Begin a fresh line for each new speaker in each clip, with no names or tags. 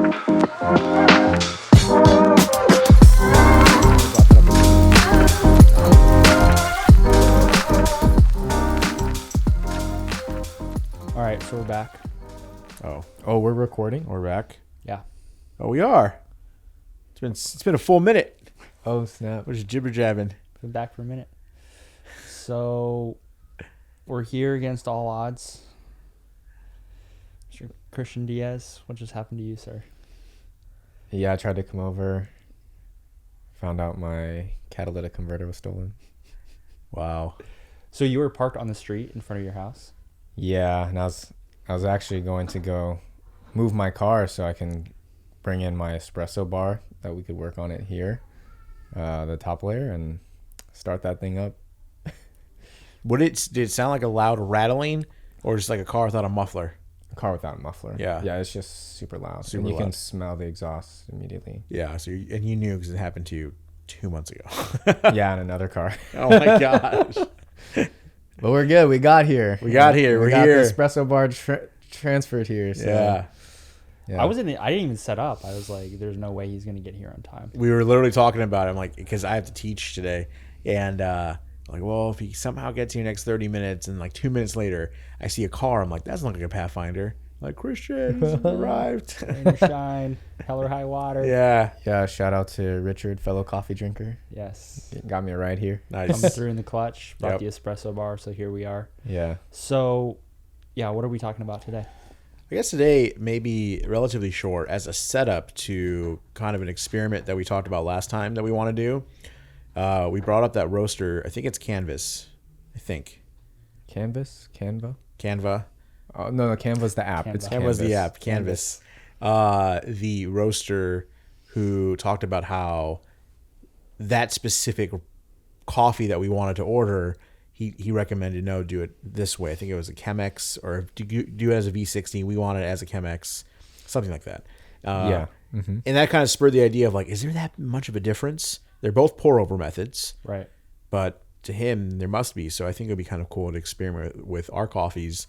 All right, so we're back.
Oh, we're recording.
We're back. Yeah.
Oh, we are. It's been a full minute.
Oh snap!
We're just jibber jabbing.
Been back for a minute. So we're here against all odds. Mr. Christian Diaz, what just happened to you, sir?
Yeah, I tried to come over. Found out my catalytic converter was stolen.
Wow.
So you were parked on the street in front of your house?
Yeah, and I was actually going to go move my car so I can bring in my espresso bar that we could work on it here, the top layer, and start that thing up.
Did it sound like a loud rattling or just like a car without a muffler?
A car without a muffler.
Yeah.
Yeah, it's just super loud.
Super
and you
loud.
can smell the exhaust immediately.
Yeah. So you knew because it happened to you 2 months ago.
Yeah, in another car.
Oh my gosh.
But we're good. We got here.
We got here.
We
We're
got
here.
the espresso bar transferred here. So.
Yeah.
Yeah.
I didn't even set up. I was like, there's no way he's going to get here on time.
We were literally talking about it. I'm like, because I have to teach today. And like, well, if he somehow gets here next 30 minutes and like 2 minutes later, I see a car. I'm like, that doesn't look like a Pathfinder. I'm like, Christian arrived.
Rain or shine, hell or high water.
Yeah.
Yeah, shout out to Richard, fellow coffee drinker.
Yes.
Got me a ride here.
Coming
Nice.
through in the clutch, brought
Yep.
the espresso bar, so here we are.
Yeah.
So, yeah, what are we talking about today?
I guess today may be relatively short as a setup to kind of an experiment that we talked about last time that we want to do. We brought up that roaster. I think it's Canvas. Canva.
Oh, no, Canva's the app.
Canva.
It's
Canva's the
Canvas.
app. Canvas. The roaster who talked about how that specific coffee that we wanted to order, he recommended, no, do it this way. I think it was a Chemex, or do it as a V60. We want it as a Chemex, something like that.
Yeah. Mm-hmm.
And that kind of spurred the idea of like, is there that much of a difference? They're both pour over methods,
Right.
but to him there must be. So I think it'd be kind of cool to experiment with our coffees,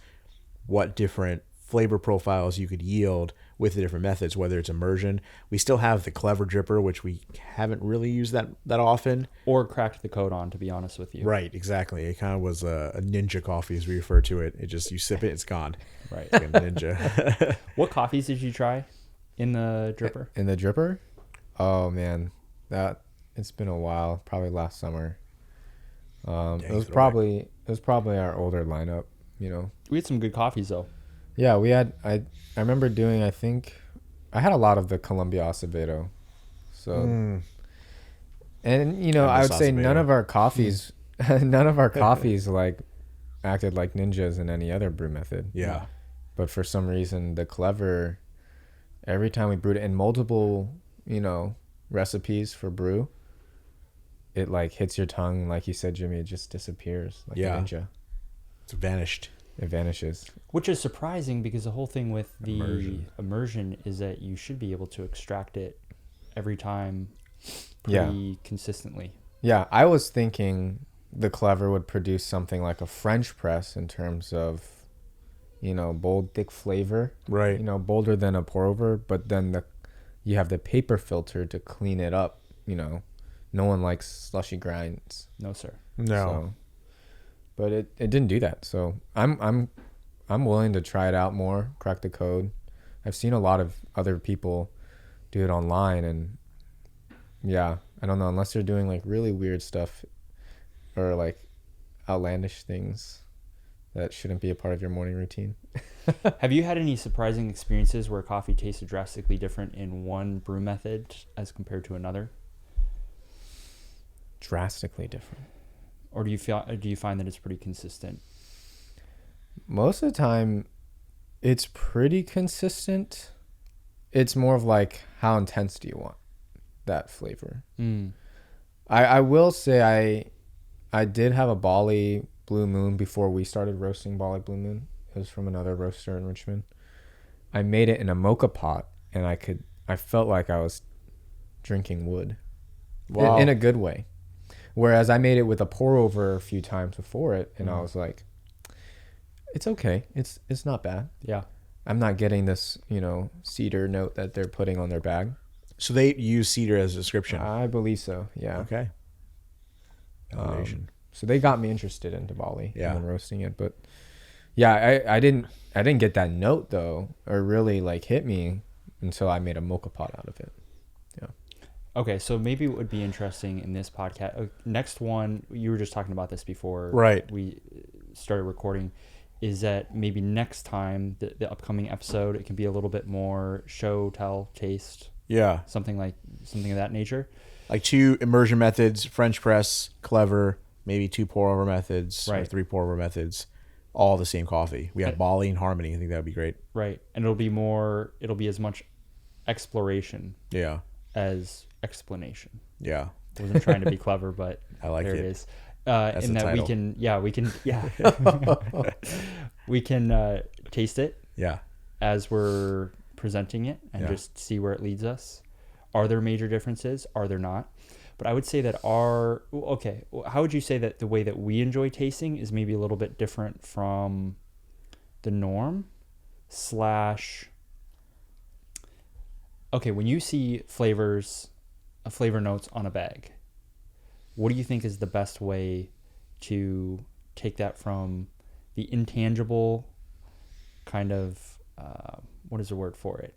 what different flavor profiles you could yield with the different methods, whether it's immersion. We still have the clever dripper, which we haven't really used that often.
Or cracked the code on, to be honest with you.
Right, exactly. It kind of was a ninja coffee, as we refer to it. It just, you sip it, it's gone.
Right.
Like a ninja.
What coffees did you try in the dripper?
In the dripper? Oh, man. It's been a while. Probably last summer. It was probably our older lineup, you know.
We had some good coffees, though.
Yeah, we had. I remember doing. I think I had a lot of the Colombia Acevedo. So, and you know, I would say none of our coffees, like acted like ninjas in any other brew method.
Yeah.
But for some reason, the clever, every time we brewed it in multiple, you know, recipes for brew, it like hits your tongue, like you said, Jimmy. It just disappears like a ninja.
It's vanished.
It vanishes.
Which is surprising because the whole thing with the immersion is that you should be able to extract it every time pretty consistently.
Yeah, I was thinking the clever would produce something like a French press in terms of, you know, bold, thick flavor.
Right.
You know, bolder than a pour over, but then you have the paper filter to clean it up, you know. No one likes slushy grinds.
No, sir.
No.
So, but it didn't do that. So I'm willing to try it out more, crack the code. I've seen a lot of other people do it online, and yeah, I don't know, unless they're doing like really weird stuff or like outlandish things that shouldn't be a part of your morning routine.
Have you had any surprising experiences where coffee tasted drastically different in one brew method as compared to another?
Drastically different.
Or do you find that it's pretty consistent?
Most of the time, it's pretty consistent. It's more of like, how intense do you want that flavor? I will say I did have a Bali Blue Moon before we started roasting Bali Blue Moon. It was from another roaster in Richmond. I made it in a mocha pot, and I felt like I was drinking wood.
Wow.
In a good way. Whereas I made it with a pour over a few times before it, and I was like, it's okay. It's not bad.
Yeah.
I'm not getting this, cedar note that they're putting on their bag.
So they use cedar as a description.
I believe so. Yeah.
Okay.
So they got me interested into Bali
Yeah.
and then roasting it, but yeah, I didn't get that note though, or really like hit me until I made a mocha pot out of it. Yeah.
Okay, so maybe it would be interesting in this podcast. Next one, you were just talking about this before
Right.
we started recording, is that maybe next time, the upcoming episode, it can be a little bit more show, tell, taste.
Yeah.
Something of that nature.
Like 2 immersion methods, French press, clever, maybe 2 pour over methods, or
Right.
3 pour over methods, all the same coffee. We have Bali and Harmony. I think that would be great.
Right. And it'll be as much exploration
Yeah.
as explanation.
Yeah.
I wasn't trying to be clever, but
I like
there
it.
it is.
That's
and
the
that
title.
we can taste it
Yeah.
as we're presenting it and just see where it leads us. Are there major differences? Are there not? But I would say that how would you say that the way that we enjoy tasting is maybe a little bit different from the norm / okay, when you see flavor notes on a bag, what do you think is the best way to take that from the intangible kind of, what is the word for it?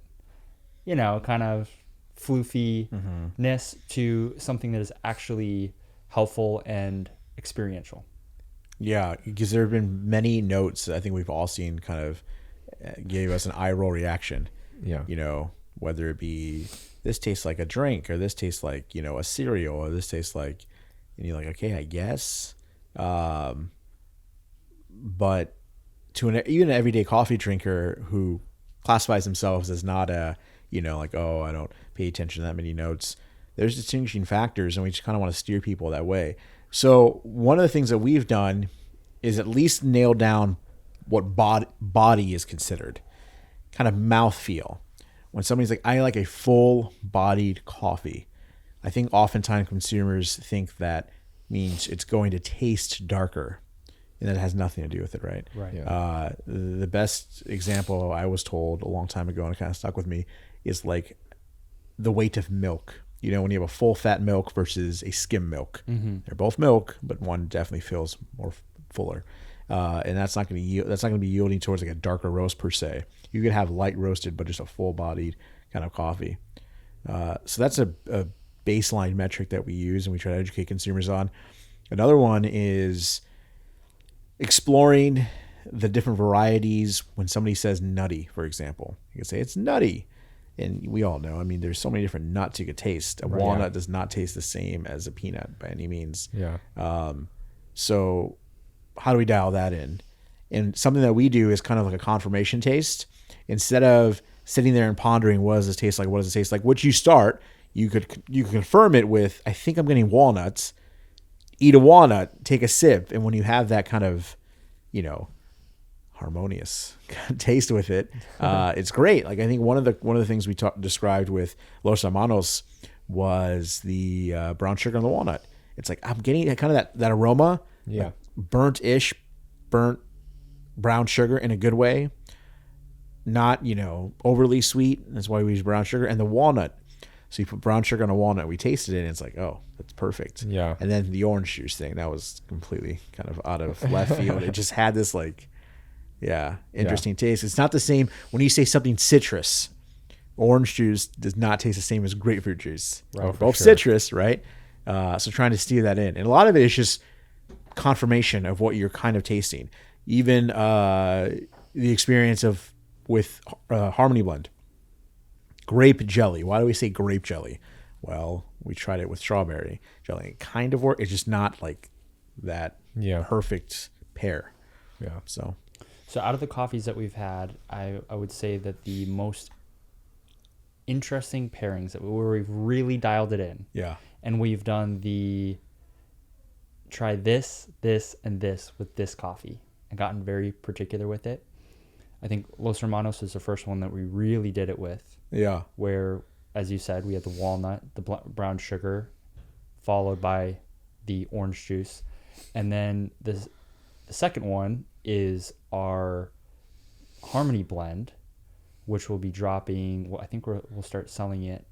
Kind of floofiness to something that is actually helpful and experiential.
Yeah, because there have been many notes that I think we've all seen kind of gave us an eye roll reaction.
Yeah.
Whether it be this tastes like a drink, or this tastes like, a cereal, or this tastes like, and you're like, okay, I guess. But to even an everyday coffee drinker who classifies themselves as not a, like, oh, I don't pay attention to that many notes, there's distinguishing factors, and we just kind of want to steer people that way. So one of the things that we've done is at least nail down what body is considered, kind of mouthfeel. When somebody's like, I like a full-bodied coffee, I think oftentimes consumers think that means it's going to taste darker, and that has nothing to do with it, right?
Right.
Yeah.
The best example I was told a long time ago, and it kind of stuck with me, is like the weight of milk. When you have a full-fat milk versus a skim milk, they're both milk, but one definitely feels more fuller. And that's not going to be yielding towards like a darker roast per se. You could have light roasted, but just a full-bodied kind of coffee. So that's a baseline metric that we use and we try to educate consumers on. Another one is exploring the different varieties. When somebody says nutty, for example, you can say it's nutty. And we all know, there's so many different nuts you could taste. A walnut does not taste the same as a peanut by any means.
Yeah.
So how do we dial that in? And something that we do is kind of like a confirmation taste. Instead of sitting there and pondering, what does this taste like? What does it taste like? Which you start, you could confirm it with, I think I'm getting walnuts. Eat a walnut, take a sip. And when you have that kind of, harmonious taste with it, it's great. Like I think one of the things we described with Los Hermanos was the brown sugar and the walnut. It's like I'm getting kind of that aroma,
Yeah.
Like burnt brown sugar in a good way, not overly sweet. That's why we use brown sugar and the walnut. So you put brown sugar on a walnut, we tasted it, and it's like, oh, that's perfect.
Yeah.
And then the orange juice thing, that was completely kind of out of left field. It just had this interesting taste. It's not the same when you say something citrus. Orange juice does not taste the same as grapefruit juice.
Right,
Both
sure.
citrus, right? So trying to steer that in. And a lot of it is just confirmation of what you're kind of tasting. Even the experience with Harmony Blend. Grape jelly. Why do we say grape jelly? Well, we tried it with strawberry jelly. It kind of worked. It's just not like that perfect pair.
Yeah.
So
out of the coffees that we've had, I would say that the most interesting pairings where we've really dialed it in.
Yeah.
And we've done try this, and this with this coffee and gotten very particular with it. I think Los Hermanos is the first one that we really did it with.
Yeah.
Where, as you said, we had the walnut, the brown sugar, followed by the orange juice. And then the second one is our Harmony Blend, which will be dropping. Well, I think we'll start selling it.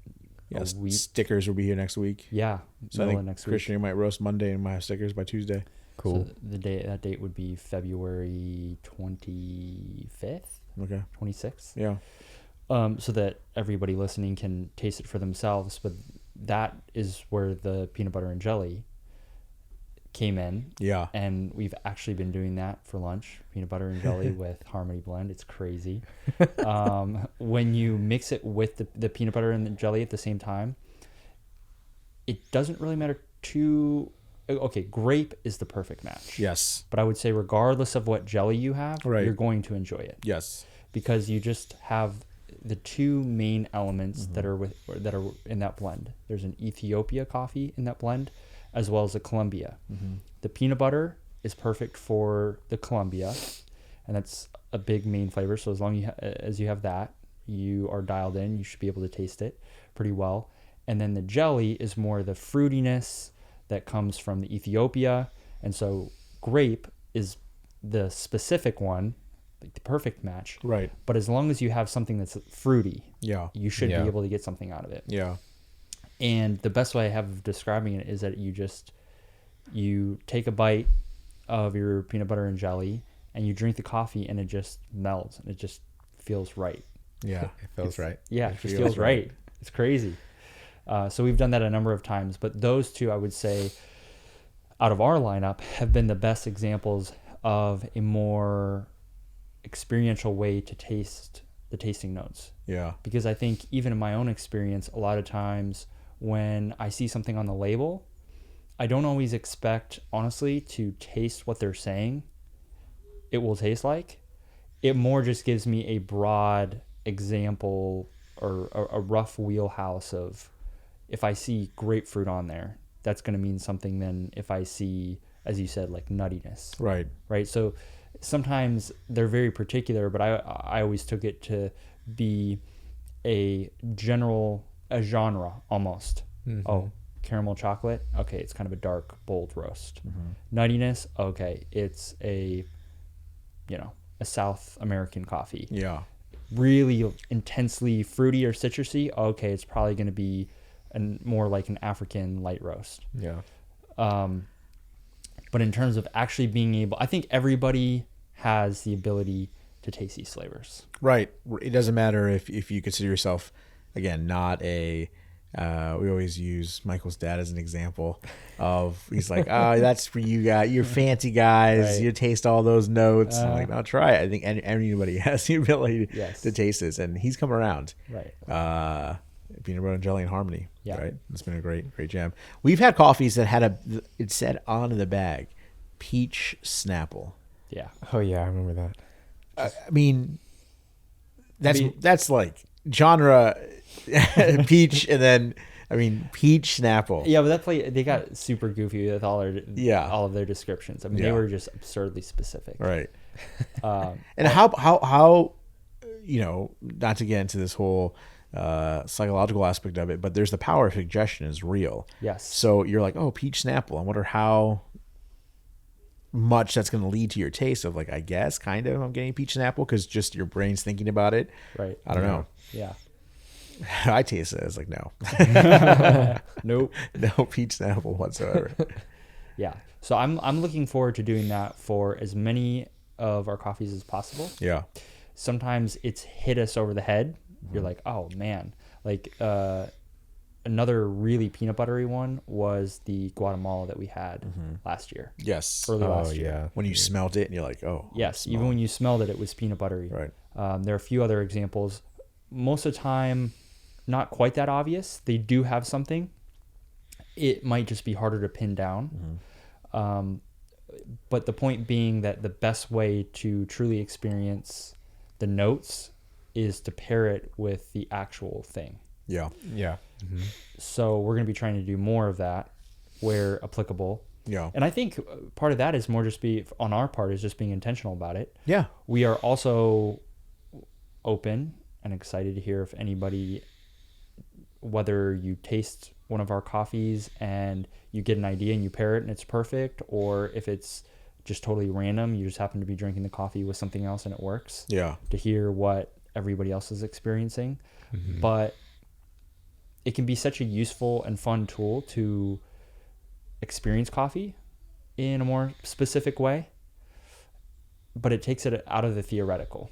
Yeah,
a week.
stickers will be here next week.
Yeah,
So I
middle
think
of next
Christian, you might roast Monday and might have stickers by Tuesday.
Cool.
So that date would be February 25th,
Okay.
26th.
Yeah.
So that everybody listening can taste it for themselves. But that is where the peanut butter and jelly came in.
Yeah.
And we've actually been doing that for lunch, peanut butter and jelly with Harmony Blend. It's crazy. When you mix it with the peanut butter and the jelly at the same time, it doesn't really matter too. Okay, grape is the perfect match.
Yes.
But I would say regardless of what jelly you have,
Right.
you're going to enjoy it.
Yes.
Because you just have the two main elements that are in that blend. There's an Ethiopia coffee in that blend, as well as a Colombia. The peanut butter is perfect for the Colombia, and that's a big main flavor. So as long as you have that, you are dialed in. You should be able to taste it pretty well. And then the jelly is more the fruitiness that comes from the Ethiopia, and so grape is the specific one, like the perfect match.
Right.
But as long as you have something that's fruity,
Yeah.
you should
Yeah.
be able to get something out of it.
Yeah.
And the best way I have of describing it is that you take a bite of your peanut butter and jelly and you drink the coffee and it just melds and it just feels right.
Yeah.
It feels right.
Yeah, it just feels right. It's crazy. So we've done that a number of times, but those two, I would say, out of our lineup, have been the best examples of a more experiential way to taste the tasting notes.
Yeah.
Because I think even in my own experience, a lot of times when I see something on the label, I don't always expect, honestly, to taste what they're saying it will taste like. It more just gives me a broad example or a rough wheelhouse of, if I see grapefruit on there, that's going to mean something than if I see, as you said, like nuttiness.
Right.
Right. So sometimes they're very particular, but I always took it to be a genre almost. Oh, caramel chocolate. Okay. It's kind of a dark, bold roast. Nuttiness. Okay. It's a South American coffee.
Yeah.
Really intensely fruity or citrusy. Okay. It's probably going to be more like an African light roast.
Yeah.
But in terms of actually being able, I think everybody has the ability to taste these flavors.
Right. It doesn't matter if you consider yourself, again, not a, we always use Michael's dad as an example of, he's like, oh, that's for you guys. You're fancy guys.
Right.
You taste all those notes. I'm like, I'll try it. I think anybody has the ability to taste this. And he's come around.
Right.
Peanut butter and jelly and Harmony.
Yeah.
Right. It's been a great jam. We've had coffees that had it said on the bag, peach Snapple.
Yeah.
Oh yeah, I remember that.
I mean, that's like genre peach, and then peach Snapple.
Yeah, but they got super goofy with all of their descriptions. I mean, they were just absurdly specific.
Right.
Um,
And how not to get into this whole psychological aspect of it, but there's the power of suggestion is real.
Yes.
So you're like, oh, peach Snapple. I wonder how much that's going to lead to your taste of, like, I guess kind of I'm getting peach Snapple because just your brain's thinking about it.
Right.
I don't know.
Yeah.
I taste it. It's like, no.
Nope.
No peach Snapple whatsoever.
Yeah. So I'm looking forward to doing that for as many of our coffees as possible.
Yeah.
Sometimes it's hit us over the head. You're like, oh man. Like another really peanut buttery one was the Guatemala that we had last year.
Yes.
Early last year.
Yeah.
When you smelled it and you're like, oh.
Yes. Even when you smelled it, it was peanut buttery.
Right.
There are a few other examples. Most of the time, not quite that obvious. They do have something. It might just be harder to pin down. But the point being that the best way to truly experience the notes is to pair it with the actual thing.
Yeah.
Yeah.
So we're going to be trying to do more of that where applicable.
Yeah.
And I think part of that is more on our part is just being intentional about it.
Yeah.
We are also open and excited to hear if anybody, whether you taste one of our coffees and you get an idea and you pair it and it's perfect, or if it's just totally random, you just happen to be drinking the coffee with something else and it works.
Yeah.
To hear what everybody else is experiencing. But it can be such a useful and fun tool to experience coffee in a more specific way, but it takes it out of the theoretical,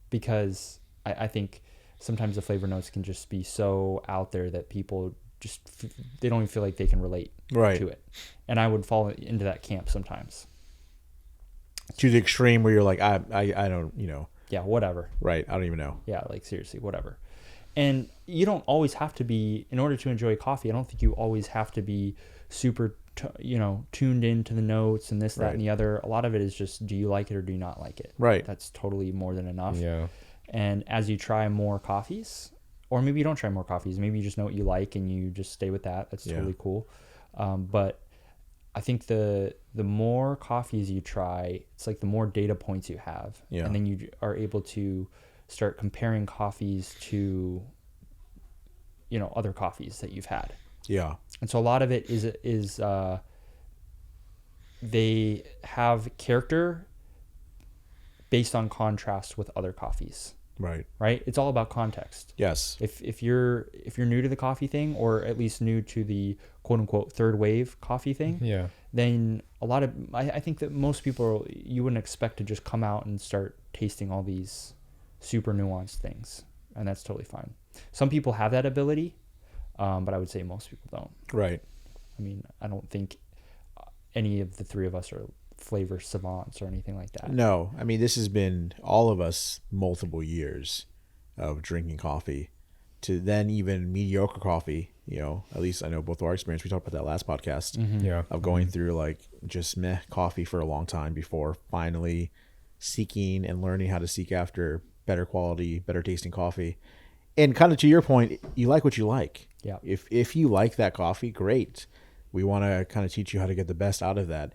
because I think sometimes the flavor notes can just be so out there that people just they don't even feel like they can relate to it. And I would fall into that camp sometimes.
To the extreme where you're like, I don't,
Yeah, whatever.
Right. I don't even know.
Yeah, like seriously, whatever. And you don't always have to be, in order to enjoy coffee, I don't think you always have to be super, tuned into the notes and this, that, and the other. A lot of it is just, do you like it or do you not like it?
Right.
That's totally more than enough.
Yeah.
And as you try more coffees, or maybe you don't try more coffees, maybe you just know what you like and you just stay with that. That's totally cool. But I think the more coffees you try, it's like the more data points you have.
Yeah.
And then you are able to start comparing coffees to, other coffees that you've had.
Yeah.
And so a lot of it is they have character based on contrast with other coffees. Right. It's all about context.
Yes.
If you're new to the coffee thing, or at least new to the quote unquote third wave coffee thing, then I think that most people, you wouldn't expect to just come out and start tasting all these super nuanced things, and that's totally fine. Some people have that ability, but I would say most people don't.
Right.
I mean, I don't think any of the three of us are flavor savants or anything like that.
No, I mean, this has been all of us multiple years of drinking coffee, to then even mediocre coffee. At least I know both of our experience. We talked about that last podcast. Of going through like just meh coffee for a long time before finally seeking and learning how to seek after better quality, better tasting coffee. And kind of to your point, you like what you like.
Yeah.
If you like that coffee, great. We want to kind of teach you how to get the best out of that.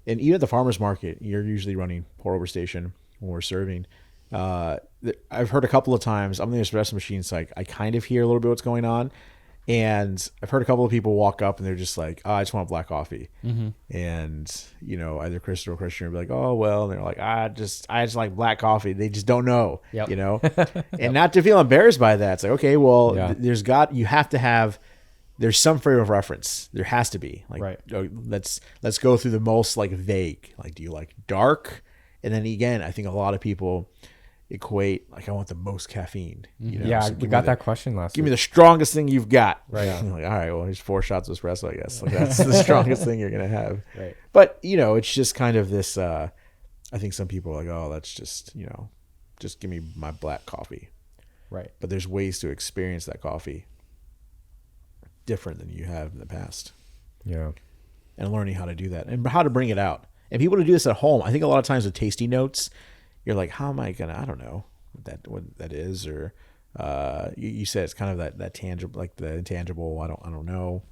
And even at the farmer's market, you're usually running pour over station when we're serving. I've heard a couple of times, I'm in the espresso machine, it's like I kind of hear a little bit what's going on. And I've heard a couple of people walk up and they're just like, oh, I just want black coffee. And, either Kristen or Christian will be like, oh, well, and they're like, I just like black coffee. They just don't know, and not to feel embarrassed by that. It's like, okay, well, you have to have, there's some frame of reference. There has to be let's go through the most like vague, like, do you like dark? And then again, I think a lot of people equate like, I want the most caffeine.
So we got that question last week.
Give me the strongest thing you've got.
Right.
I'm like, all right, well, here's 4 shots of espresso, I guess. Like, that's the strongest thing you're gonna have.
Right.
But it's just kind of this. I think some people are like, oh, that's just just give me my black coffee.
Right.
But there's ways to experience that coffee different than you have in the past.
Yeah.
And learning how to do that and how to bring it out. And people to do this at home. I think a lot of times with tasty notes, you're like, how am I gonna? I don't know what that is, or you said it's kind of that tangible, like the intangible. I don't know.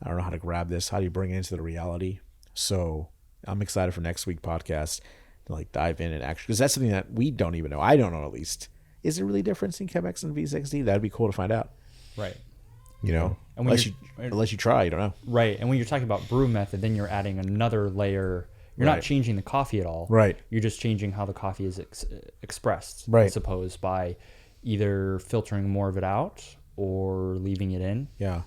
I don't know how to grab this. How do you bring it into the reality? So I'm excited for next week's podcast to like dive in and actually, because that's something that we don't even know. I don't know, at least. Is there really difference in Chemex and V60? That'd be cool to find out.
Right.
And unless you try, you don't know.
Right. And when you're talking about brew method, then you're adding another layer. You're not changing the coffee at all.
Right.
You're just changing how the coffee is expressed,
right.
I suppose, by either filtering more of it out or leaving it in.
Yeah.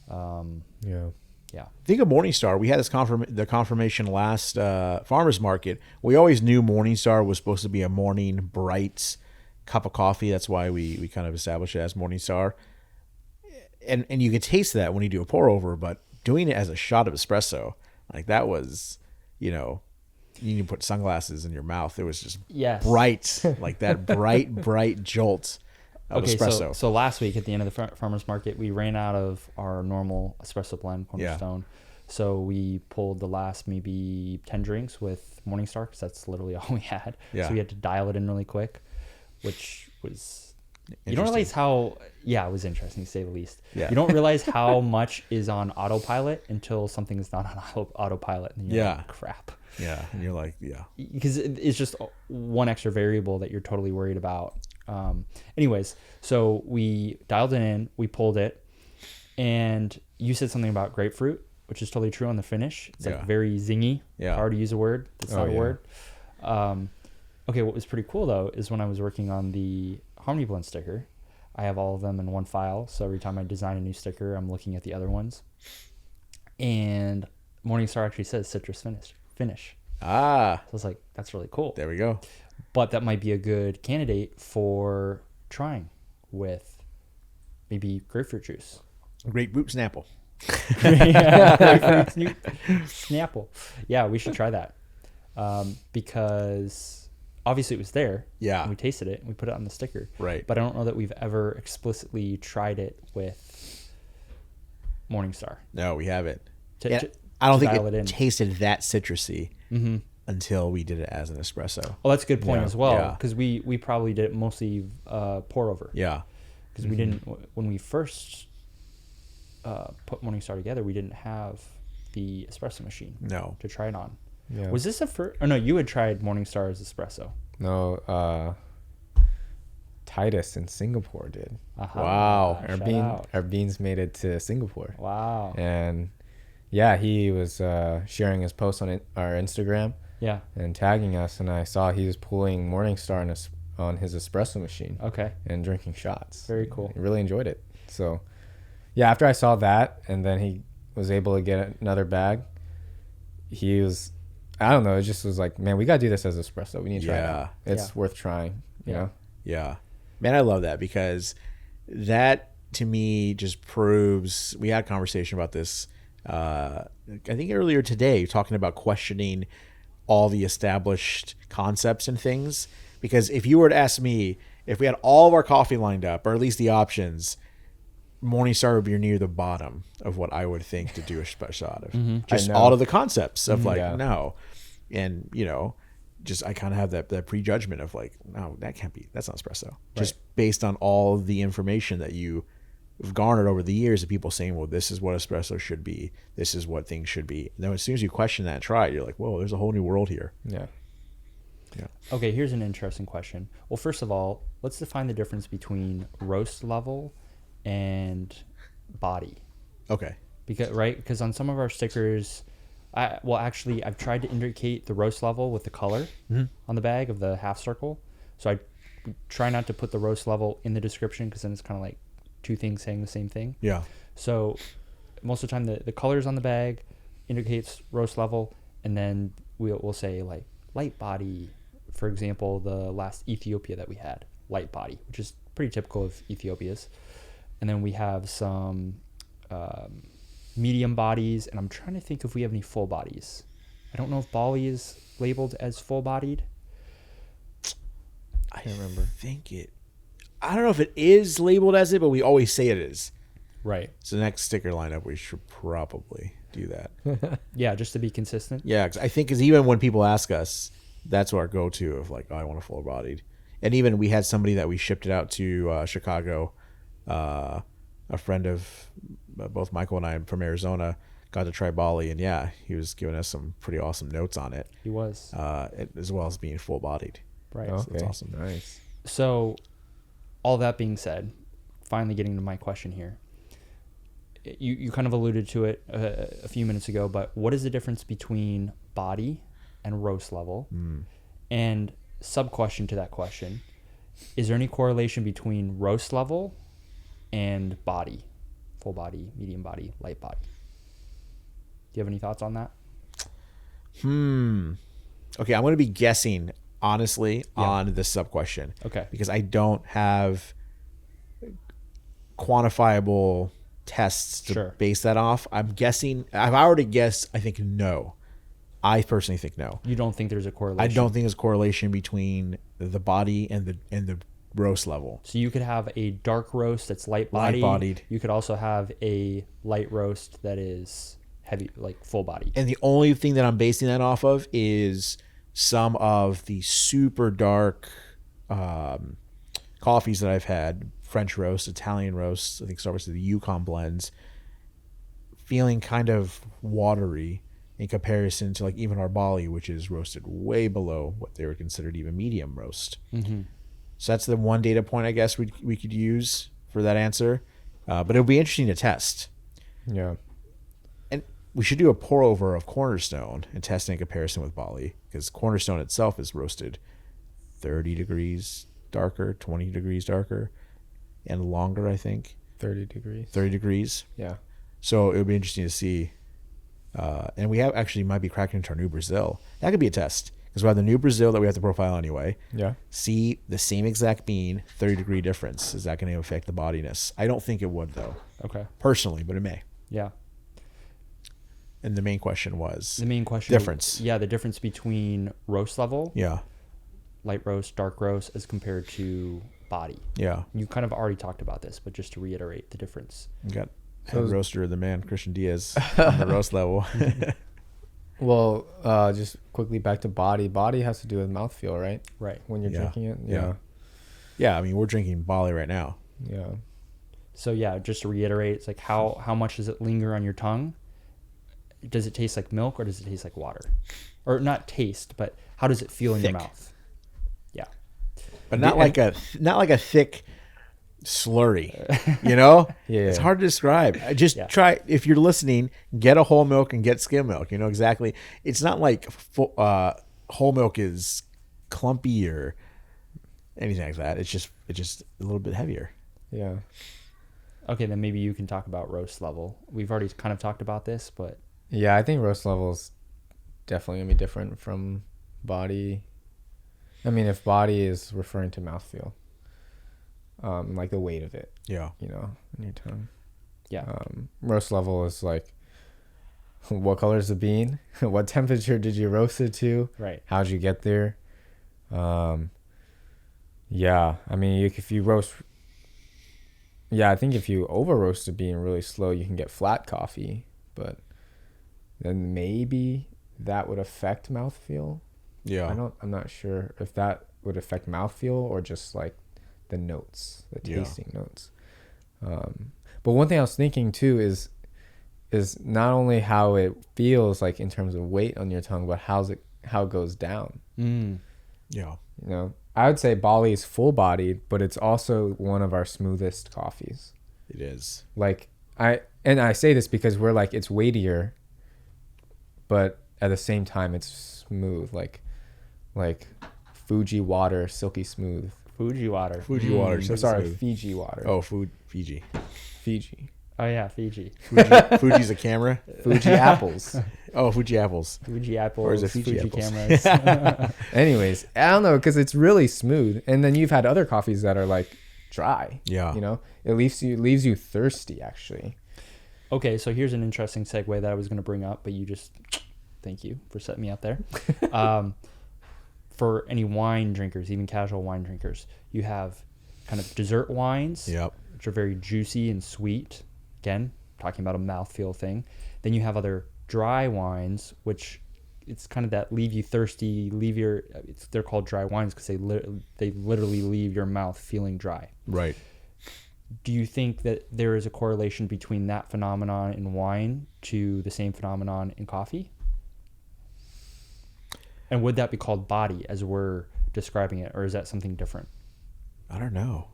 Yeah.
Think of Morningstar. We had this the confirmation last farmers market. We always knew Morningstar was supposed to be a morning bright cup of coffee. That's why we kind of established it as Morningstar. And you can taste that when you do a pour over, but doing it as a shot of espresso, like that was, you need to put sunglasses in your mouth. It was just bright, like that bright jolt of espresso.
So last week at the end of the farmers market, we ran out of our normal espresso blend, Cornerstone. Yeah. So we pulled the last maybe 10 drinks with Morningstar, because that's literally all we had.
Yeah.
So we had to dial it in really quick, which was... You don't realize how... Yeah, it was interesting, to say the least. Yeah. You don't realize how much is on autopilot until something is not on autopilot. And you're like, crap.
Yeah, and you're like, yeah.
Because it's just one extra variable that you're totally worried about. Anyways, so we dialed it in, we pulled it, and you said something about grapefruit, which is totally true on the finish. It's like very zingy. Yeah. Hard to use a word. That's not a word. Okay, what was pretty cool, though, is when I was working on the Harmony Blend sticker. I have all of them in one file, so every time I design a new sticker, I'm looking at the other ones. And Morningstar actually says citrus finish.
Ah,
So I was like, that's really cool.
there we go.
But that might be a good candidate for trying with maybe grapefruit juice.
Grapefruit Snapple.
Grapefruit Snapple. Yeah, we should try that. Because obviously it was there.
Yeah.
And we tasted it and we put it on the sticker.
Right.
But I don't know that we've ever explicitly tried it with Morningstar.
No, we haven't.
To-
Yeah,
to-
I don't
to
think
dial
it
it in.
tasted that citrusy
Mm-hmm.
until we did it as an espresso.
Oh, that's a good point
Yeah.
as well.
Yeah.
Because we probably did it mostly pour over.
Yeah.
Because we didn't, when we first put Morningstar together, we didn't have the espresso machine
No.
to try it on.
Yeah.
Was this a first? Or no, you had tried Morningstar as espresso.
No, Titus in Singapore did.
Aha.
Wow.
Shout out.
Our beans made it to Singapore.
Wow.
And yeah, he was sharing his post on our Instagram
Yeah.
and tagging us, and I saw he was pulling Morningstar on his espresso machine
Okay.
and drinking shots.
Very cool.
He really enjoyed it. So yeah, after I saw that, and then he was able to get another bag, he was, I don't know, it just was like, man, we got to do this as espresso. We need to try it
Yeah.
out. It's
Yeah.
worth trying, you
Yeah.
know?
Yeah. Man, I love that because that to me just proves we had a conversation about this I think earlier today, talking about questioning all the established concepts and things. Because if you were to ask me, if we had all of our coffee lined up, or at least the options, Morningstar would be near the bottom of what I would think to do a espresso out of. Just
I know.
all of the concepts of like,
Yeah.
no. And, you know, just I kind of have that prejudgment of like, no, that's not espresso. Just based on all the information that you have garnered over the years of people saying, well, this is what espresso should be. This is what things should be. And then as soon as you question that and try it, you're like, whoa, there's a whole new world here.
Yeah.
Okay, here's an interesting question. Well, first of all, let's define the difference between roast level and body.
Okay.
Because on some of our stickers, I've tried to indicate the roast level with the color on the bag of the half circle. So I try not to put the roast level in the description because then it's kind of like two things saying the same thing.
Yeah.
So most of the time the colors on the bag indicates roast level, and then we'll say like light body. For example, the last Ethiopia that we had, light body, which is pretty typical of Ethiopia's. And then we have some medium bodies, and I'm trying to think if we have any full bodies. I don't know if Bali is labeled as full bodied.
I can't remember. I don't know if it is labeled as it, but we always say it is.
Right.
So the next sticker lineup, we should probably do that.
Yeah, just to be consistent.
Yeah, 'cause I think because even when people ask us, that's our go-to of like, oh, I want a full-bodied. And even we had somebody that we shipped it out to Chicago, a friend of both Michael and I from Arizona, got to try Bali, and yeah, he was giving us some pretty awesome notes on it,
He was.
as well as being full-bodied.
Right.
Okay.
That's awesome.
Nice.
So, all that being said, finally getting to my question here. You kind of alluded to it a few minutes ago, but what is the difference between body and roast level? And sub-question to that question, is there any correlation between roast level and body? Full body, medium body, light body? Do you have any thoughts on that?
Okay, I'm going to be guessing, honestly, on the sub-question.
Okay.
Because I don't have quantifiable tests to
Sure.
base that off. I'm guessing, if I were to guess, I think no. I personally think no.
You don't think there's a correlation?
I don't think there's correlation between the body and the roast level.
So you could have a dark roast that's light bodied.
Light-bodied.
You could also have a light roast that is heavy, like full body.
And the only thing that I'm basing that off of is some of the super dark coffees that I've had, French roast, Italian roasts, I think obviously the Yukon blends, feeling kind of watery in comparison to like even our Bali, which is roasted way below what they would considered even medium roast.
Mm-hmm.
So that's the one data point I guess we could use for that answer. But it'll be interesting to test.
Yeah.
And we should do a pour over of Cornerstone and test it in comparison with Bali, because Cornerstone itself is roasted 30 degrees darker, 20 degrees darker, and longer, I think.
30 degrees.
30 degrees.
Yeah.
So it would be interesting to see. And we have actually might be cracking into our new Brazil. That could be a test. Because we have the new Brazil that we have to profile anyway.
Yeah.
See the same exact bean, 30-degree difference. Is that going to affect the bodiness? I don't think it would, though.
Okay.
Personally, but it may.
Yeah.
And the main question was...
The main question...
Difference.
Yeah, the difference between roast level,
Yeah.
light roast, dark roast, as compared to body.
Yeah.
You kind of already talked about this, but just to reiterate the difference.
You got head roaster of the man, Christian Diaz, on the roast level.
Well, just quickly back to body. Body has to do with mouthfeel, right?
Right.
When you're
Yeah.
drinking it.
Yeah. Yeah, I mean, we're drinking Bali right now.
Yeah.
So yeah, just to reiterate, it's like how much does it linger on your tongue? Does it taste like milk or does it taste like water? Or not taste, but how does it feel in your
Thick.
mouth? Yeah.
But not like a thick slurry, you know?
Yeah.
It's hard to describe. Just
Yeah.
try, if you're listening, get a whole milk and get skim milk. You know exactly. It's not like whole milk is clumpy or anything like that. It's just a little bit heavier.
Yeah.
Okay, then maybe you can talk about roast level. We've already kind of talked about this, but
Yeah, I think roast level is definitely going to be different from body. I mean, if body is referring to mouthfeel, like the weight of it,
Yeah.
you know, in your tongue.
yeah.
Roast level is like, what color is the bean? What temperature did you roast it to?
Right.
How'd you get there? Yeah, I mean, if you roast... Yeah, I think if you over roast a bean really slow, you can get flat coffee, but then maybe that would affect mouthfeel.
Yeah.
I'm not sure if that would affect mouthfeel or just like the notes, the
Yeah.
tasting notes. But one thing I was thinking too is not only how it feels like in terms of weight on your tongue, but how it goes down.
Yeah.
You know, I would say Bali is full bodied, but it's also one of our smoothest coffees.
It is.
Like I say this because we're like, it's weightier, but at the same time it's smooth, like Fuji water, silky smooth.
Fuji water.
Fuji water.
I'm
so
sorry,
smooth.
Fiji water.
Oh, Fiji.
Fiji.
Oh yeah, Fiji.
Fuji's a camera.
Fuji apples.
Oh, Fuji apples.
Fuji apples.
Or is it Fiji apples?
cameras.
Anyways, I don't know, because it's really smooth. And then you've had other coffees that are like dry.
Yeah.
You know, it leaves you thirsty actually.
Okay, so here's an interesting segue that I was going to bring up, but you just thank you for setting me up there. For any wine drinkers, even casual wine drinkers, you have kind of dessert wines,
Yep.
which are very juicy and sweet. Again, talking about a mouthfeel thing. Then you have other dry wines, which it's kind of that leave you thirsty, they're called dry wines because they literally leave your mouth feeling dry.
Right.
Do you think that there is a correlation between that phenomenon in wine to the same phenomenon in coffee? And would that be called body as we're describing it, or is that something different?
I don't know.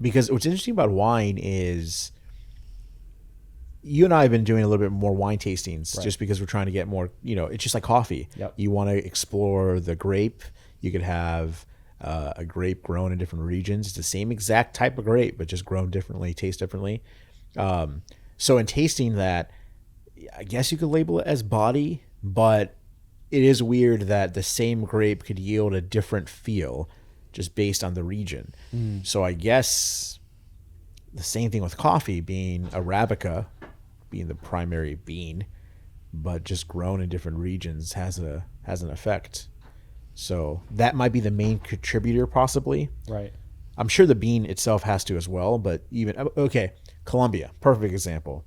Because what's interesting about wine is you and I have been doing a little bit more wine tastings just because we're trying to get more, it's just like coffee.
Yep.
You want to explore the grape. You could have a grape grown in different regions. It's the same exact type of grape, but just grown differently, taste differently. So in tasting that, I guess you could label it as body, but it is weird that the same grape could yield a different feel just based on the region. So I guess the same thing with coffee, being Arabica, being the primary bean, but just grown in different regions has an effect. So that might be the main contributor, possibly.
Right.
I'm sure the bean itself has to as well, but Colombia, perfect example.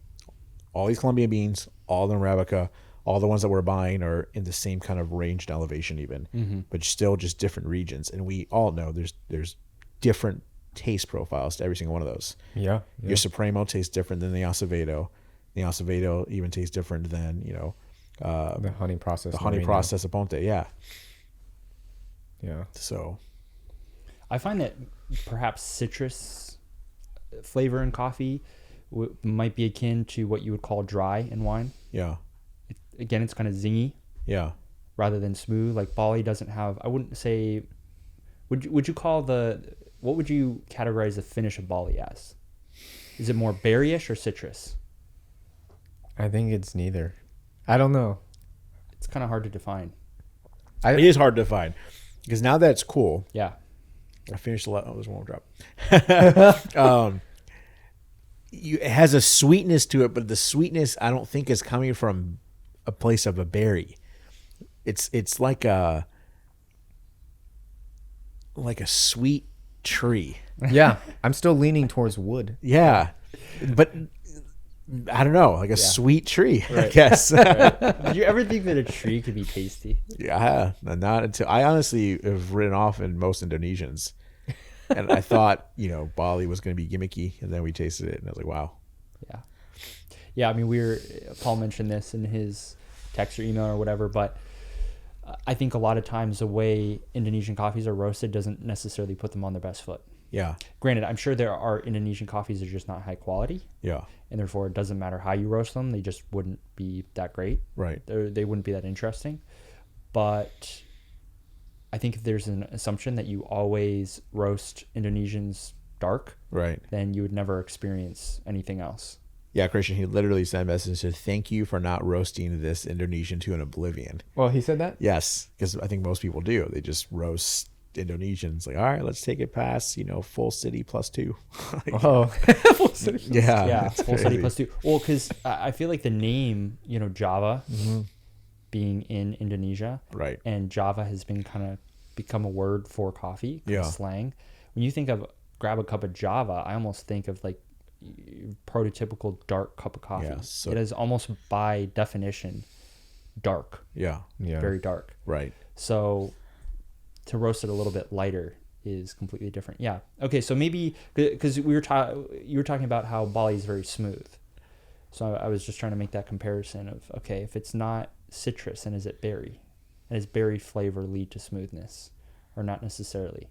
All these Colombian beans, all the Arabica, all the ones that we're buying are in the same kind of ranged elevation even, but still just different regions. And we all know there's different taste profiles to every single one of those.
Yeah.
Your Supremo tastes different than the Acevedo. The Acevedo even tastes different than,
The honey process.
the honey process Aponte. Yeah.
Yeah.
So
I find that perhaps citrus flavor in coffee might be akin to what you would call dry in wine.
yeah.
Again, it's kind of zingy
Yeah.
rather than smooth. Like Bali doesn't have, I wouldn't say Would you call what would you categorize the finish of Bali as? Is it more berryish or citrus?
I think it's neither. I don't know.
It's kind of hard to define.
It is hard to find because now that it's cool,
Yeah.
I finished the there's one more drop. It has a sweetness to it, but the sweetness I don't think is coming from a place of a berry. It's like a sweet tree.
Yeah, I'm still leaning towards wood.
Yeah, but I don't know, like a sweet tree, I guess.
Did you ever think that a tree could be tasty?
Yeah, not until I honestly have written off in most Indonesians. And I thought, Bali was going to be gimmicky, and then we tasted it, and I was like, wow.
Yeah. Yeah, I mean, Paul mentioned this in his text or email or whatever, but I think a lot of times the way Indonesian coffees are roasted doesn't necessarily put them on their best foot.
Yeah.
Granted, I'm sure there are Indonesian coffees that are just not high quality.
Yeah.
And therefore, it doesn't matter how you roast them. They just wouldn't be that great.
Right.
They wouldn't be that interesting. But I think if there's an assumption that you always roast Indonesians dark,
Right.
then you would never experience anything else.
Yeah, Christian, he literally sent a message and said, thank you for not roasting this Indonesian to an oblivion.
Well, he said that?
Yes, because I think most people do. They just roast Indonesians. Like, all right, let's take it past, full city +2. Like,
Oh, full city.
yeah.
Yeah,
it's
full city
crazy.
+2. Well, because I feel like the name, Java, being in Indonesia,
Right.
and Java has been kind of become a word for coffee,
Yeah.
slang. When you think of grab a cup of Java, I almost think of like prototypical dark cup of coffee.
Yeah, so-
it is almost by definition dark,
Yeah.
Yeah.
very dark.
Right.
So to roast it a little bit lighter is completely different. Yeah. Okay. So maybe because you were talking about how Bali is very smooth. So I was just trying to make that comparison of, okay, if it's not citrus, then is it berry? And does berry flavor lead to smoothness or not necessarily?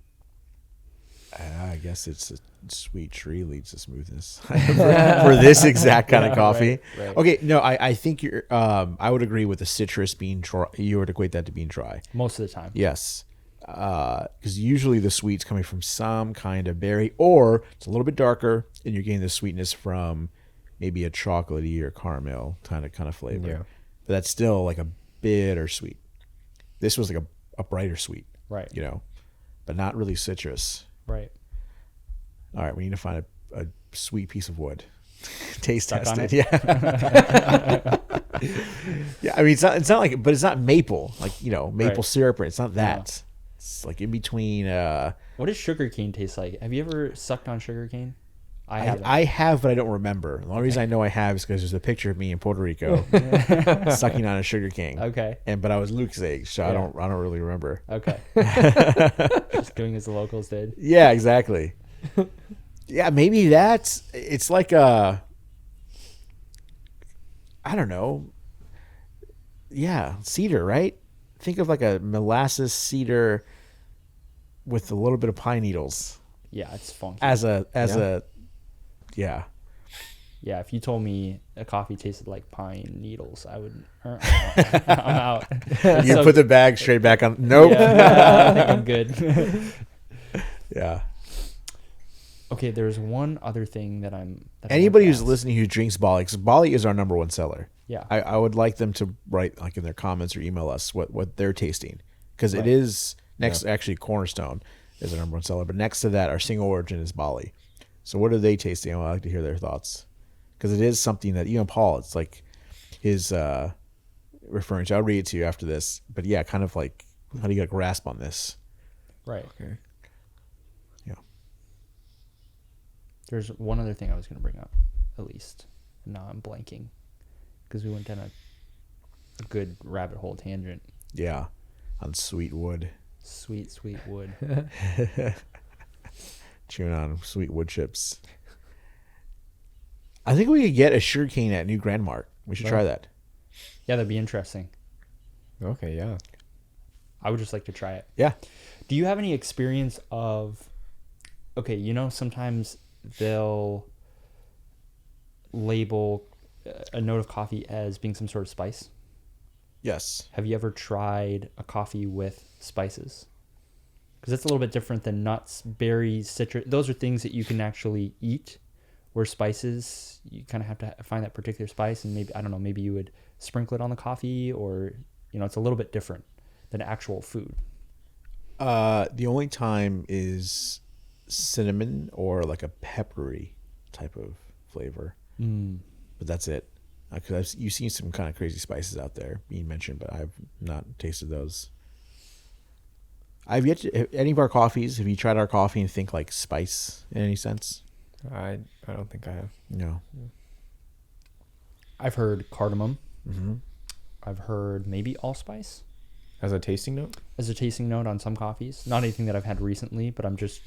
I guess it's a sweet tree leads to smoothness for this exact kind of coffee.
Right.
Okay, no, I think you're. I would agree with the citrus being dry. You would equate that to being dry.
Most of the time.
Yes, because usually the sweet's coming from some kind of berry, or it's a little bit darker, and you're getting the sweetness from maybe a chocolatey or caramel kind of flavor.
Yeah.
But that's still like a bitter sweet. This was like a brighter sweet,
Right.
but not really citrus.
Right.
All right, we need to find a sweet piece of wood. Taste
Stuck on
test it.
it?
Yeah. Yeah, I mean it's not like, but it's not maple, like maple
Right.
syrup, or it's not that.
No.
It's like in between.
What does sugar cane taste like? Have you ever sucked on sugar cane? I haven't.
I have, but I don't remember. The only reason I know I have is because there's a picture of me in Puerto Rico sucking on a sugar cane.
Okay.
But I was Luke's age, so I don't really remember.
Okay. Just doing as the locals did.
Yeah, exactly. Yeah, maybe it's like I don't know. Yeah, cedar, right? Think of like a molasses cedar with a little bit of pine needles
Yeah, it's funky.
yeah.
Yeah, if you told me a coffee tasted like pine needles, I would. I'm out.
You
So-
put the bag straight back on. Nope.
Yeah, I think I'm good.
Yeah.
Okay, there's one other thing that I
Anybody
want
who's
to ask.
listening who drinks Bali, because Bali is our number one seller.
Yeah.
I would like them to write like in their comments or email us what they're tasting, because it
Right.
is next. Actually, Cornerstone is our number one seller, but next to that, our single origin is Bali. So what are they tasting? I would like to hear their thoughts, because it is something that Paul. It's like his referring to. I'll read it to you after this, but yeah, kind of like how do you get a grasp on this?
Right.
Okay.
Yeah.
There's one other thing I was going to bring up, at least. No, I'm blanking, because we went down a good rabbit hole tangent.
Yeah, on sweet wood,
Sweet, sweet wood.
chewing on sweet wood chips. I think we could get a sugarcane at New Grand Mart. We should try that.
Yeah, that'd be interesting.
Okay, yeah.
I would just like to try it.
Yeah.
Do you have any experience of, okay, sometimes they'll label a note of coffee as being some sort of spice?
Yes.
Have you ever tried a coffee with spices? Because it's a little bit different than nuts, berries, citrus. Those are things that you can actually eat. Where spices, you kind of have to find that particular spice, and maybe, I don't know, maybe you would sprinkle it on the coffee, or, you know, it's a little bit different than actual food.
The only time is cinnamon or like a peppery type of flavor. But that's it. Because you've seen some kind of crazy spices out there being mentioned, but I've not tasted those. I've yet to, any of our coffees, have you tried our coffee and think like spice in any sense?
I don't think I have.
No.
I've heard cardamom.
Mm-hmm.
I've heard maybe allspice
As a tasting note?
as a tasting note on some coffees. Not anything that I've had recently, but I'm just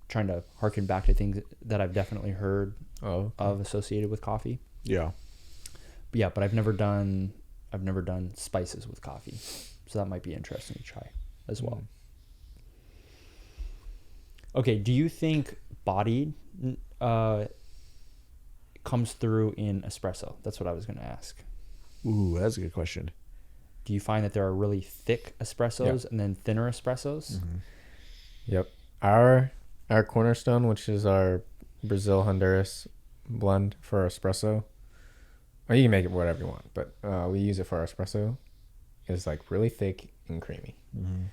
trying to harken back to things that I've definitely heard of associated with coffee.
Yeah.
But yeah, but I've never done spices with coffee, so that might be interesting to try as well. Okay, do you think bodied comes through in espresso? That's what I was going to ask.
Ooh, that's a good question.
Do you find that there are really thick espressos and then thinner espressos?
Mm-hmm.
Yep. Our cornerstone, which is our Brazil Honduras blend for espresso, or you can make it whatever you want, but we use it for our espresso, is like really thick and creamy.
Mm-hmm.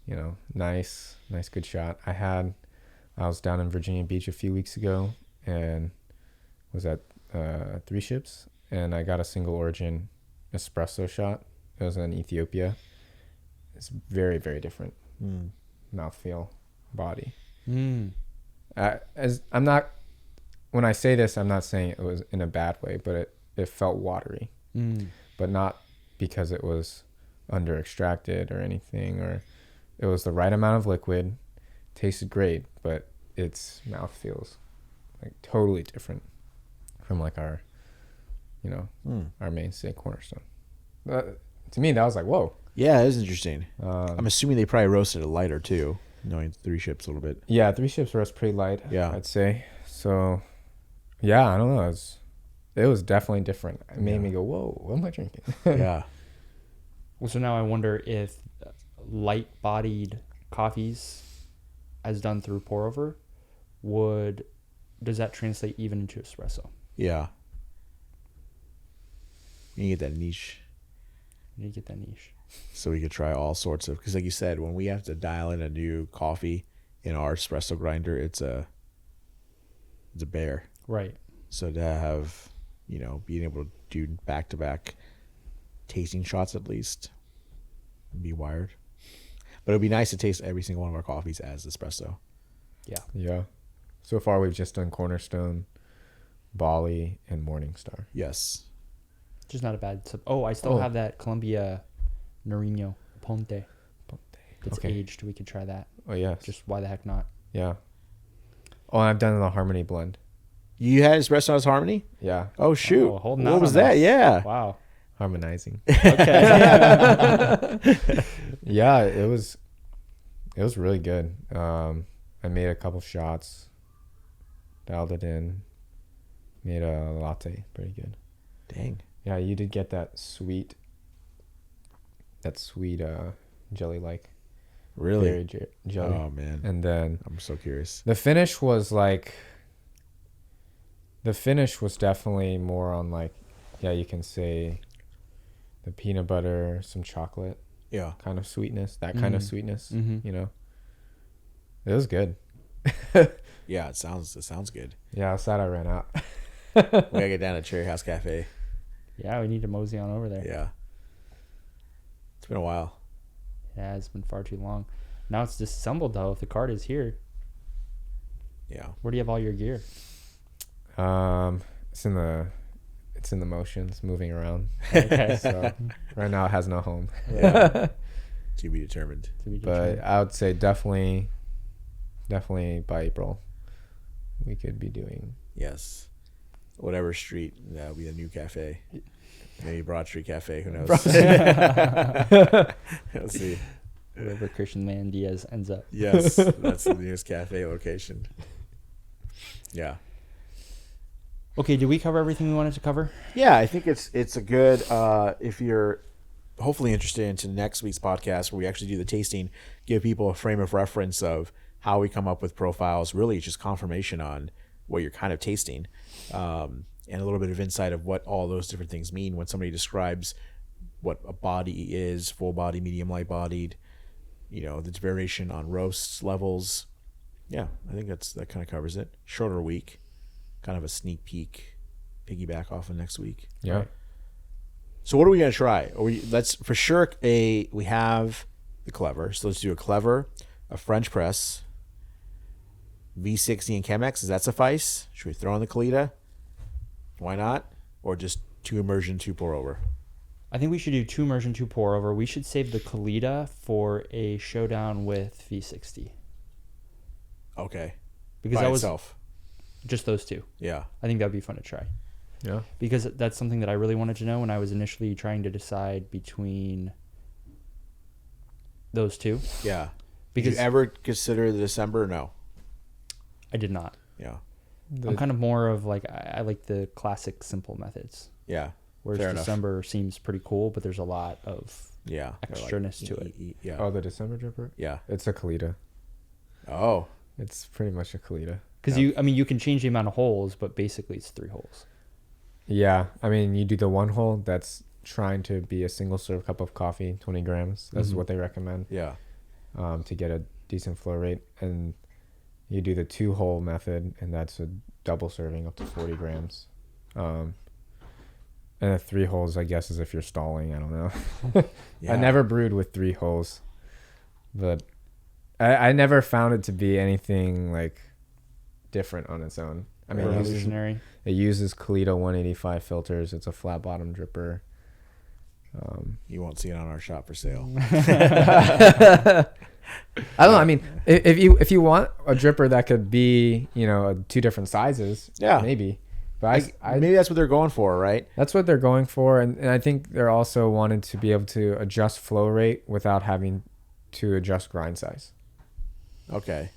You know, nice good shot. I was down in Virginia Beach a few weeks ago and was at Three Ships, and I got a single origin espresso shot. It was in Ethiopia. It's very, very different mouthfeel, body. When I say this, I'm not saying it was in a bad way, but it felt watery, but not because it was under extracted or anything, or it was the right amount of liquid, tasted great, but its mouth feels like totally different from like our, our mainstay cornerstone. To me, that was like, whoa.
Yeah, it is interesting. I'm assuming they probably roasted it lighter too, knowing Three Ships a little bit.
Yeah, Three Ships roast pretty light.
Yeah,
I'd say. So, yeah, I don't know. It was definitely different. It made me go, whoa, what am I drinking?
Yeah.
Well, so now I wonder if light-bodied coffees, as done through pour over, does that translate even into espresso?
Yeah. You get that niche.
You need to get that niche.
So we could try all sorts of, because like you said, when we have to dial in a new coffee in our espresso grinder, it's a bear.
Right.
So to have, being able to do back-to-back tasting shots at least, be wired. But it would be nice to taste every single one of our coffees as espresso.
Yeah.
Yeah. So far, we've just done Cornerstone, Bali, and Morningstar.
Yes.
Just not a bad... I still have that Colombia Nariño Ponte. It's aged. We could try that.
Oh, yeah.
Just why the heck not?
Yeah. Oh, and I've done the Harmony blend.
You had espresso as Harmony?
Yeah.
Oh, shoot.
Oh, holding
what
out
was
on
that?
us.
Yeah.
Wow.
Harmonizing.
Okay.
Yeah, it was really good. I made a couple shots, dialed it in, made a latte. Pretty good.
Dang.
Yeah, you did get that sweet jelly-like.
Really?
Berry jelly.
Oh, man.
And then
I'm so curious.
the finish was definitely more on like, yeah, you can say the peanut butter, some chocolate.
Yeah.
Kind of sweetness, that kind of sweetness,
Mm-hmm.
It was good.
Yeah, it sounds good.
Yeah, I was sad I ran out.
We gotta get down to Cherry House Cafe.
Yeah, we need to mosey on over there.
Yeah. It's been a while.
Yeah, it's been far too long. Now it's disassembled though. If the card is here,
Yeah.
where do you have all your gear?
It's in the motions, moving around.
Okay.
So right now it has no home.
Yeah. To be determined.
But I would say definitely by April we could be doing.
Yes. Whatever street, that'll be a new cafe. Maybe Broad Street Cafe, who knows? Let's see.
Wherever Christian Man Diaz ends up.
Yes, that's the nearest cafe location. Yeah.
Okay, did we cover everything we wanted to cover?
Yeah, I think it's a good if you're hopefully interested into next week's podcast where we actually do the tasting, give people a frame of reference of how we come up with profiles. Really, it's just confirmation on what you're kind of tasting, and a little bit of insight of what all those different things mean when somebody describes what a body is: full body, medium, light bodied. The variation on roasts levels. Yeah, I think that kind of covers it. Shorter week, kind of a sneak peek, piggyback off of next week.
Yeah.
Right. So what are we gonna try? Let's for sure. We have the Clever. So let's do a Clever, a French press, V60 and Chemex. Does that suffice? Should we throw in the Kalita? Why not? Or just 2 immersion, 2 pour over?
I think we should do 2 immersion, 2 pour over. We should save the Kalita for a showdown with V60.
Okay.
Because
by
that was
itself.
just those 2.
Yeah.
I think that would be fun to try.
Yeah.
Because that's something that I really wanted to know when I was initially trying to decide between those 2.
Yeah.
Because
did you ever consider the December? No.
I did not.
Yeah.
I'm kind of more of like, I like the classic simple methods.
Yeah.
Whereas
Fair
December seems pretty cool, but there's a lot of extraness to it.
Yeah.
Oh, the December dripper?
Yeah.
It's a Kalita.
Oh.
It's pretty much a Kalita.
Because you can change the amount of holes, but basically it's 3 holes.
Yeah. I mean, you do the 1 hole that's trying to be a single serve cup of coffee, 20 grams. That's what they recommend.
Yeah.
To get a decent flow rate. And you do the 2 hole method, and that's a double serving up to 40 grams. And the 3 holes, I guess, is if you're stalling. I don't know.
Yeah.
I never brewed with 3 holes, but I never found it to be anything like different on its own. I mean,
Revolutionary.
it uses Kalita 185 filters. It's a flat bottom dripper.
You won't see it on our shop for sale.
I don't know. I mean, if you want a dripper that could be 2 different sizes,
Yeah.
maybe. But
maybe that's what they're going for, right?
that's what they're going for, and I think they're also wanting to be able to adjust flow rate without having to adjust grind size.
Okay.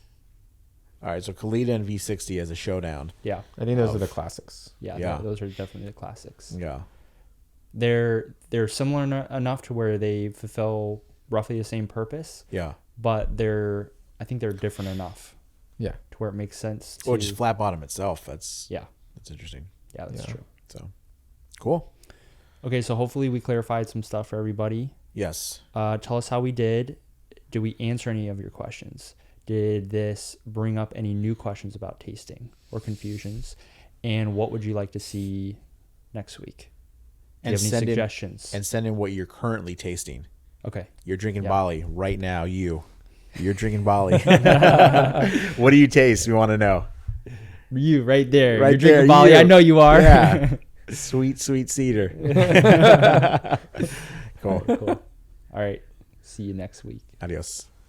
All right, so Kalita and V60 as a showdown.
Yeah.
I think those are the classics.
Yeah. Those are definitely the classics.
Yeah.
They're similar enough to where they fulfill roughly the same purpose.
Yeah.
But I think they're different enough.
Yeah.
To where it makes sense.
Or just flat bottom itself. That's interesting.
Yeah, that's true.
So, cool.
Okay, so hopefully we clarified some stuff for everybody.
Yes.
Tell us how we did. Did we answer any of your questions? Did this bring up any new questions about tasting or confusions? And what would you like to see next week? Do you have any suggestions?
And send in what you're currently tasting.
Okay.
You're drinking Bali right now. You're drinking Bali. What do you taste? We want to know.
You right there.
Right
You're drinking
there,
Bali.
you.
I know you are.
Yeah. Sweet cedar. Cool.
All right. See you next week.
Adios.